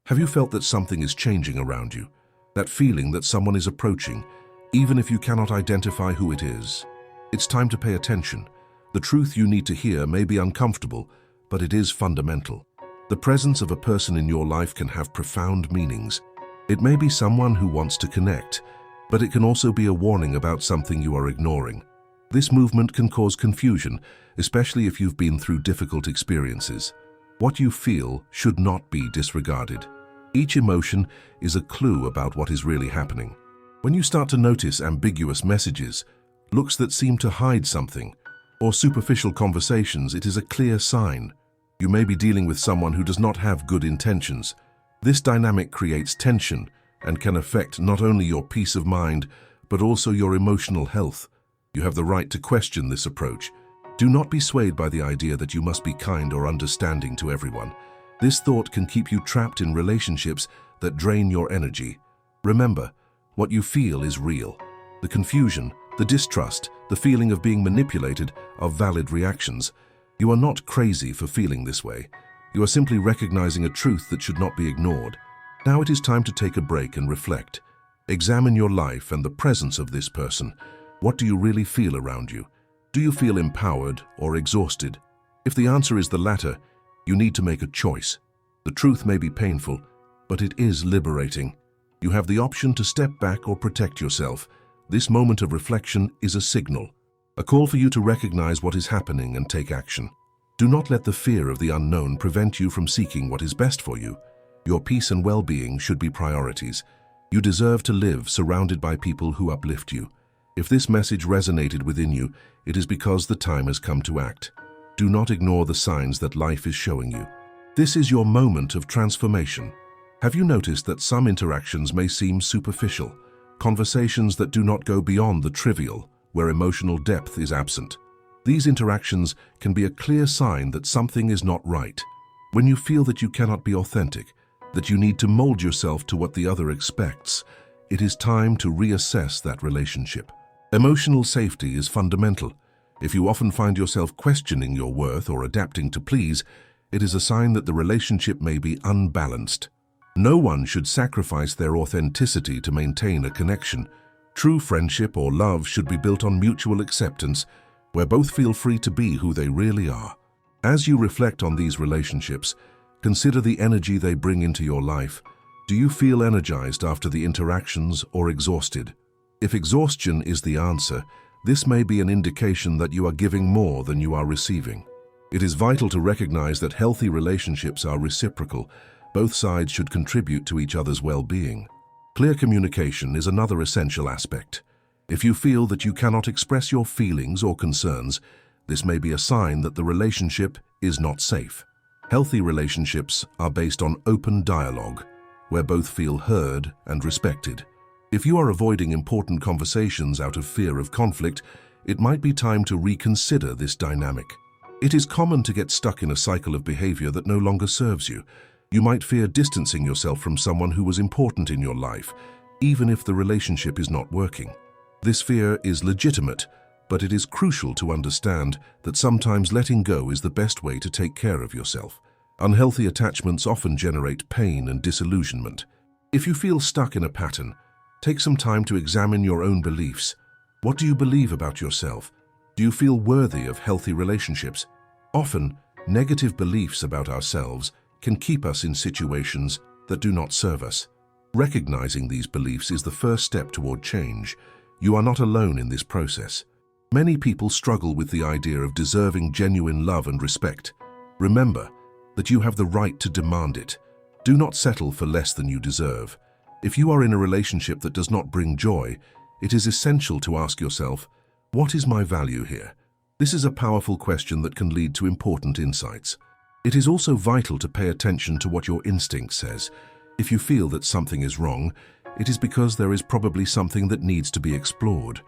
Have you felt that something is changing around you? That feeling that someone is approaching, even if you cannot identify who it is? It's time to pay attention. The truth you need to hear may be uncomfortable, but it is fundamental. The presence of a person in your life can have profound meanings. It may be someone who wants to connect, but it can also be a warning about something you are ignoring. This movement can cause confusion, especially if you've been through difficult experiences. What you feel should not be disregarded. Each emotion is a clue about what is really happening. When you start to notice ambiguous messages, looks that seem to hide something, or superficial conversations, it is a clear sign. You may be dealing with someone who does not have good intentions. This dynamic creates tension and can affect not only your peace of mind, but also your emotional health. You have the right to question this approach. Do not be swayed by the idea that you must be kind or understanding to everyone. This thought can keep you trapped in relationships that drain your energy. Remember, what you feel is real. The confusion, the distrust, the feeling of being manipulated are valid reactions. You are not crazy for feeling this way. You are simply recognizing a truth that should not be ignored. Now it is time to take a break and reflect. Examine your life and the presence of this person. What do you really feel around you? Do you feel empowered or exhausted? If the answer is the latter, you need to make a choice. The truth may be painful, but it is liberating. You have the option to step back or protect yourself. This moment of reflection is a signal, a call for you to recognize what is happening and take action. Do not let the fear of the unknown prevent you from seeking what is best for you. Your peace and well-being should be priorities. You deserve to live surrounded by people who uplift you. If this message resonated within you, it is because the time has come to act. Do not ignore the signs that life is showing you. This is your moment of transformation. Have you noticed that some interactions may seem superficial? Conversations that do not go beyond the trivial, where emotional depth is absent. These interactions can be a clear sign that something is not right. When you feel that you cannot be authentic, that you need to mold yourself to what the other expects, it is time to reassess that relationship. Emotional safety is fundamental. If you often find yourself questioning your worth or adapting to please, it is a sign that the relationship may be unbalanced. No one should sacrifice their authenticity to maintain a connection. True friendship or love should be built on mutual acceptance, where both feel free to be who they really are. As you reflect on these relationships, consider the energy they bring into your life. Do you feel energized after the interactions or exhausted? If exhaustion is the answer, this may be an indication that you are giving more than you are receiving. It is vital to recognize that healthy relationships are reciprocal. Both sides should contribute to each other's well-being. Clear communication is another essential aspect. If you feel that you cannot express your feelings or concerns, this may be a sign that the relationship is not safe. Healthy relationships are based on open dialogue, where both feel heard and respected. If you are avoiding important conversations out of fear of conflict, it might be time to reconsider this dynamic. It is common to get stuck in a cycle of behavior that no longer serves you. You might fear distancing yourself from someone who was important in your life, even if the relationship is not working. This fear is legitimate, but it is crucial to understand that sometimes letting go is the best way to take care of yourself. Unhealthy attachments often generate pain and disillusionment. If you feel stuck in a pattern, take some time to examine your own beliefs. What do you believe about yourself? Do you feel worthy of healthy relationships? Often, negative beliefs about ourselves can keep us in situations that do not serve us. Recognizing these beliefs is the first step toward change. You are not alone in this process. Many people struggle with the idea of deserving genuine love and respect. Remember that you have the right to demand it. Do not settle for less than you deserve. If you are in a relationship that does not bring joy, it is essential to ask yourself, what is my value here? This is a powerful question that can lead to important insights. It is also vital to pay attention to what your instinct says. If you feel that something is wrong, it is because there is probably something that needs to be explored.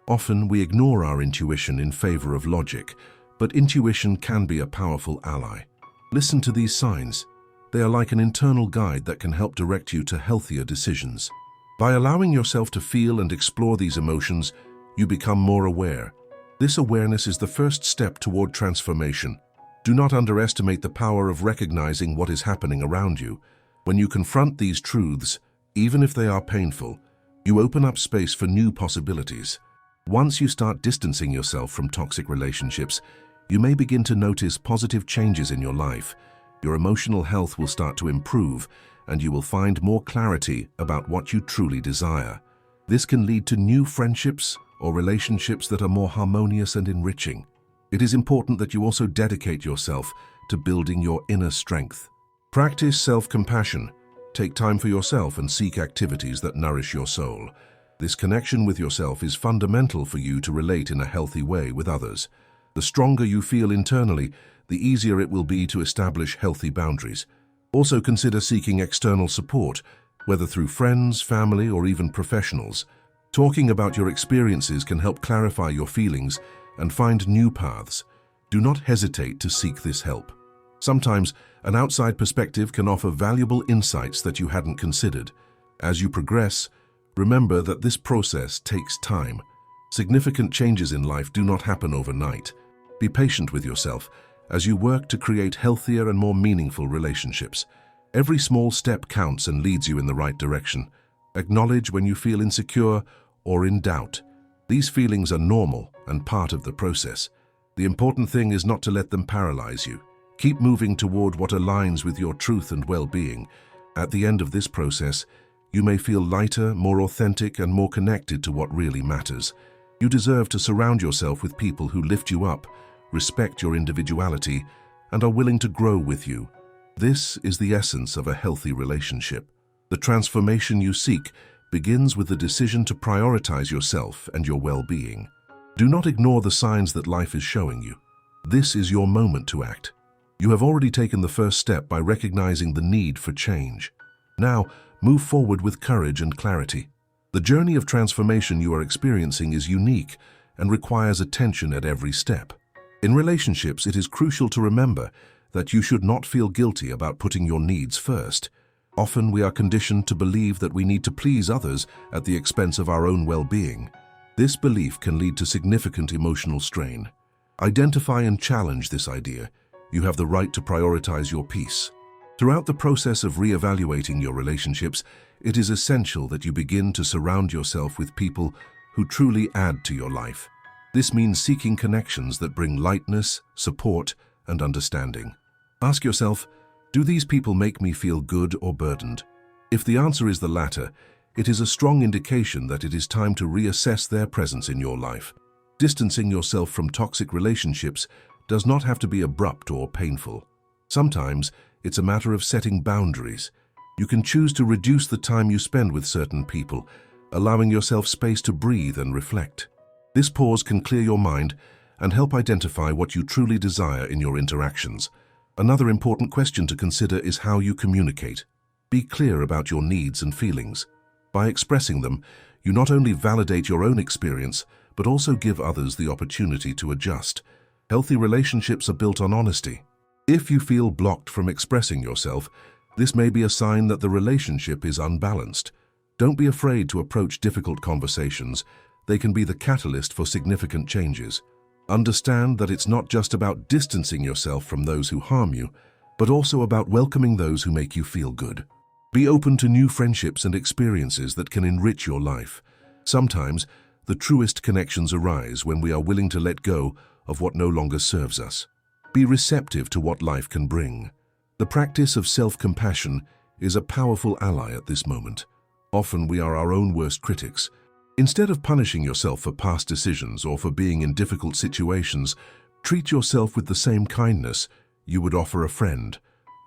Often we ignore our intuition in favor of logic, but intuition can be a powerful ally. Listen to these signs. They are like an internal guide that can help direct you to healthier decisions. By allowing yourself to feel and explore these emotions, you become more aware. This awareness is the first step toward transformation. Do not underestimate the power of recognizing what is happening around you. When you confront these truths, even if they are painful, you open up space for new possibilities. Once you start distancing yourself from toxic relationships, you may begin to notice positive changes in your life. Your emotional health will start to improve, and you will find more clarity about what you truly desire. This can lead to new friendships or relationships that are more harmonious and enriching. It is important that you also dedicate yourself to building your inner strength. Practice self-compassion. Take time for yourself and seek activities that nourish your soul. This connection with yourself is fundamental for you to relate in a healthy way with others. The stronger you feel internally, the easier it will be to establish healthy boundaries. Also consider seeking external support, whether through friends, family, or even professionals. Talking about your experiences can help clarify your feelings and find new paths. Do not hesitate to seek this help. Sometimes, an outside perspective can offer valuable insights that you hadn't considered. As you progress, remember that this process takes time. Significant changes in life do not happen overnight. Be patient with yourself as you work to create healthier and more meaningful relationships. Every small step counts and leads you in the right direction. Acknowledge when you feel insecure or in doubt. These feelings are normal and part of the process. The important thing is not to let them paralyze you. Keep moving toward what aligns with your truth and well-being. At the end of this process, you may feel lighter, more authentic, and more connected to what really matters. You deserve to surround yourself with people who lift you up, respect your individuality, and are willing to grow with you. This is the essence of a healthy relationship. The transformation you seek begins with the decision to prioritize yourself and your well-being. Do not ignore the signs that life is showing you. This is your moment to act. You have already taken the first step by recognizing the need for change. Now, move forward with courage and clarity. The journey of transformation you are experiencing is unique and requires attention at every step. In relationships, it is crucial to remember that you should not feel guilty about putting your needs first. Often we are conditioned to believe that we need to please others at the expense of our own well-being. This belief can lead to significant emotional strain. Identify and challenge this idea. You have the right to prioritize your peace. Throughout the process of re-evaluating your relationships, it is essential that you begin to surround yourself with people who truly add to your life. This means seeking connections that bring lightness, support, and understanding. Ask yourself, do these people make me feel good or burdened? If the answer is the latter, it is a strong indication that it is time to reassess their presence in your life. Distancing yourself from toxic relationships does not have to be abrupt or painful. Sometimes, it's a matter of setting boundaries. You can choose to reduce the time you spend with certain people, allowing yourself space to breathe and reflect. This pause can clear your mind and help identify what you truly desire in your interactions. Another important question to consider is how you communicate. Be clear about your needs and feelings. By expressing them, you not only validate your own experience, but also give others the opportunity to adjust. Healthy relationships are built on honesty. If you feel blocked from expressing yourself, this may be a sign that the relationship is unbalanced. Don't be afraid to approach difficult conversations. They can be the catalyst for significant changes. Understand that it's not just about distancing yourself from those who harm you, but also about welcoming those who make you feel good. Be open to new friendships and experiences that can enrich your life. Sometimes, the truest connections arise when we are willing to let go of what no longer serves us. Be receptive to what life can bring. The practice of self-compassion is a powerful ally at this moment. Often we are our own worst critics. Instead of punishing yourself for past decisions or for being in difficult situations, treat yourself with the same kindness you would offer a friend.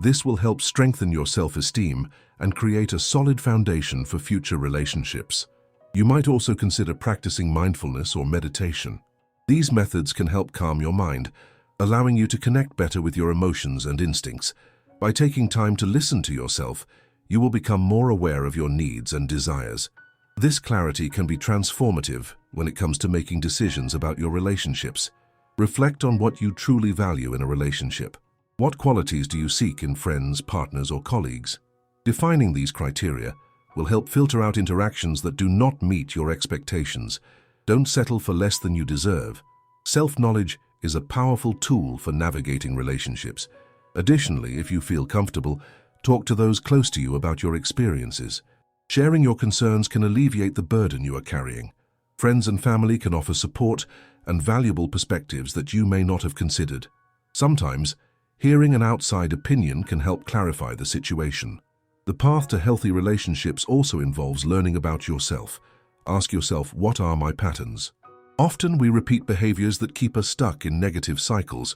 This will help strengthen your self-esteem and create a solid foundation for future relationships. You might also consider practicing mindfulness or meditation. These methods can help calm your mind, allowing you to connect better with your emotions and instincts. By taking time to listen to yourself, you will become more aware of your needs and desires. This clarity can be transformative when it comes to making decisions about your relationships. Reflect on what you truly value in a relationship. What qualities do you seek in friends, partners, or colleagues? Defining these criteria will help filter out interactions that do not meet your expectations. Don't settle for less than you deserve. Self-knowledge is a powerful tool for navigating relationships. Additionally, if you feel comfortable, Talk to those close to you about your experiences. Sharing your concerns can alleviate the burden you are carrying. Friends and family can offer support and valuable perspectives that you may not have considered. Sometimes, hearing an outside opinion can help clarify the situation. The path to healthy relationships also involves learning about yourself. Ask yourself, what are my patterns? Often we repeat behaviors that keep us stuck in negative cycles.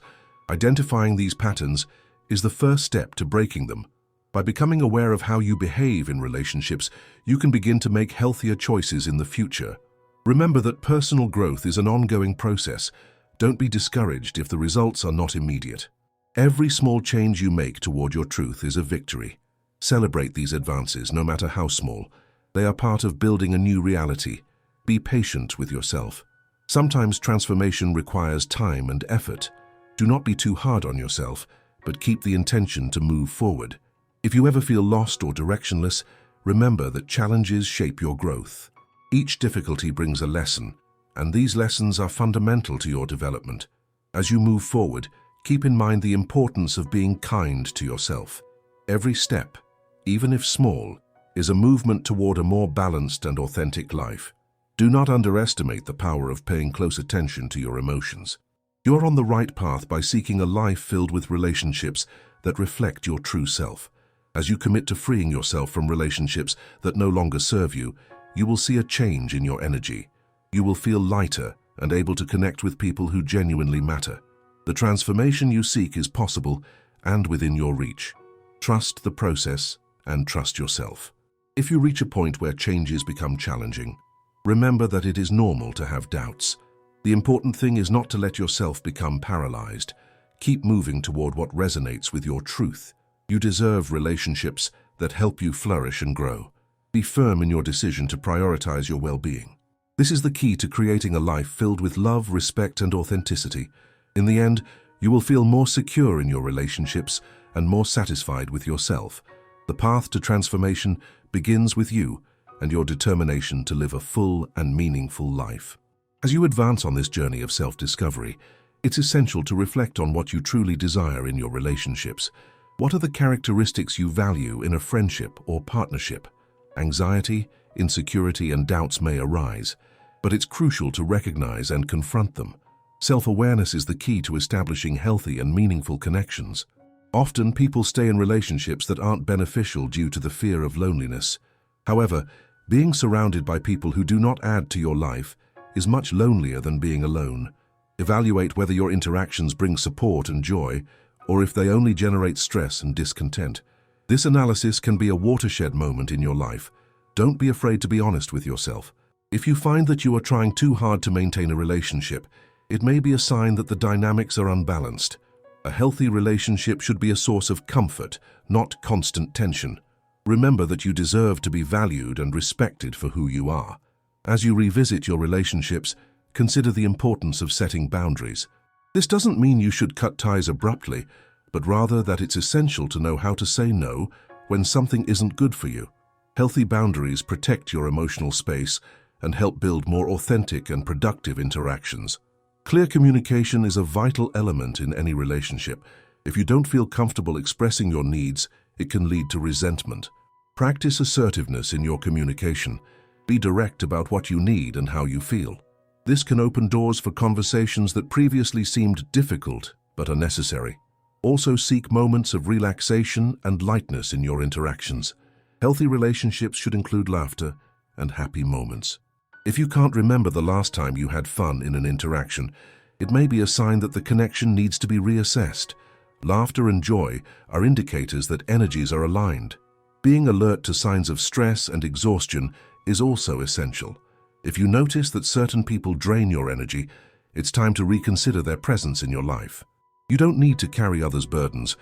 Identifying these patterns is the first step to breaking them. By becoming aware of how you behave in relationships, you can begin to make healthier choices in the future. Remember that personal growth is an ongoing process. Don't be discouraged if the results are not immediate. Every small change you make toward your truth is a victory. Celebrate these advances, no matter how small. They are part of building a new reality. Be patient with yourself. Sometimes transformation requires time and effort. Do not be too hard on yourself, but keep the intention to move forward. If you ever feel lost or directionless, remember that challenges shape your growth. Each difficulty brings a lesson, and these lessons are fundamental to your development. As you move forward, keep in mind the importance of being kind to yourself. Every step, even if small, is a movement toward a more balanced and authentic life. Do not underestimate the power of paying close attention to your emotions. You are on the right path by seeking a life filled with relationships that reflect your true self. As you commit to freeing yourself from relationships that no longer serve you, you will see a change in your energy. You will feel lighter and able to connect with people who genuinely matter. The transformation you seek is possible and within your reach. Trust the process and trust yourself. If you reach a point where changes become challenging, remember that it is normal to have doubts. The important thing is not to let yourself become paralyzed. Keep moving toward what resonates with your truth. You deserve relationships that help you flourish and grow. Be firm in your decision to prioritize your well-being. This is the key to creating a life filled with love, respect, and authenticity. In the end, you will feel more secure in your relationships and more satisfied with yourself. The path to transformation begins with you and your determination to live a full and meaningful life. As you advance on this journey of self-discovery, it's essential to reflect on what you truly desire in your relationships. What are the characteristics you value in a friendship or partnership? Anxiety, insecurity, and doubts may arise, but it's crucial to recognize and confront them. Self-awareness is the key to establishing healthy and meaningful connections. Often, people stay in relationships that aren't beneficial due to the fear of loneliness. However, being surrounded by people who do not add to your life is much lonelier than being alone. Evaluate whether your interactions bring support and joy, or if they only generate stress and discontent. This analysis can be a watershed moment in your life. Don't be afraid to be honest with yourself. If you find that you are trying too hard to maintain a relationship, it may be a sign that the dynamics are unbalanced. A healthy relationship should be a source of comfort, not constant tension. Remember that you deserve to be valued and respected for who you are. As you revisit your relationships, consider the importance of setting boundaries. This doesn't mean you should cut ties abruptly, but rather that it's essential to know how to say no when something isn't good for you. Healthy boundaries protect your emotional space and help build more authentic and productive interactions. Clear communication is a vital element in any relationship. If you don't feel comfortable expressing your needs, it can lead to resentment. Practice assertiveness in your communication. Be direct about what you need and how you feel. This can open doors for conversations that previously seemed difficult but are necessary. Also, seek moments of relaxation and lightness in your interactions. Healthy relationships should include laughter and happy moments. If you can't remember the last time you had fun in an interaction, it may be a sign that the connection needs to be reassessed. Laughter and joy are indicators that energies are aligned. Being alert to signs of stress and exhaustion is also essential. If you notice that certain people drain your energy, it's time to reconsider their presence in your life. You don't need to carry others' burdens.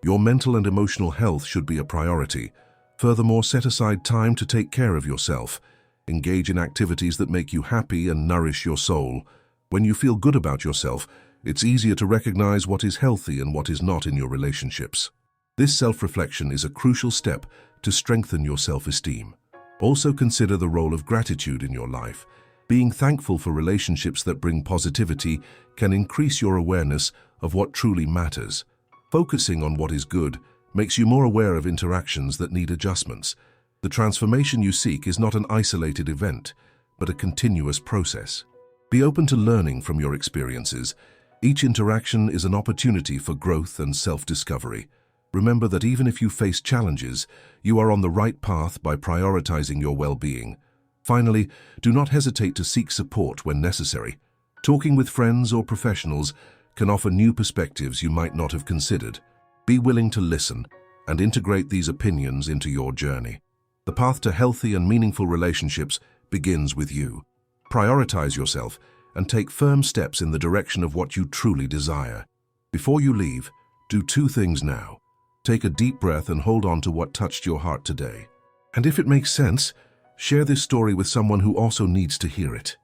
Your mental and emotional health should be a priority. Furthermore, set aside time to take care of yourself. Engage in activities that make you happy and nourish your soul. When you feel good about yourself, it's easier to recognize what is healthy and what is not in your relationships. This self-reflection is a crucial step to strengthen your self-esteem. Also consider the role of gratitude in your life. Being thankful for relationships that bring positivity can increase your awareness of what truly matters. Focusing on what is good makes you more aware of interactions that need adjustments. The transformation you seek is not an isolated event, but a continuous process. Be open to learning from your experiences. Each interaction is an opportunity for growth and self-discovery. Remember that even if you face challenges, you are on the right path by prioritizing your well-being. Finally, do not hesitate to seek support when necessary. Talking with friends or professionals can offer new perspectives you might not have considered. Be willing to listen and integrate these opinions into your journey. The path to healthy and meaningful relationships begins with you. Prioritize yourself and take firm steps in the direction of what you truly desire. Before you leave, do two things now. Take a deep breath and hold on to what touched your heart today. And if it makes sense, share this story with someone who also needs to hear it.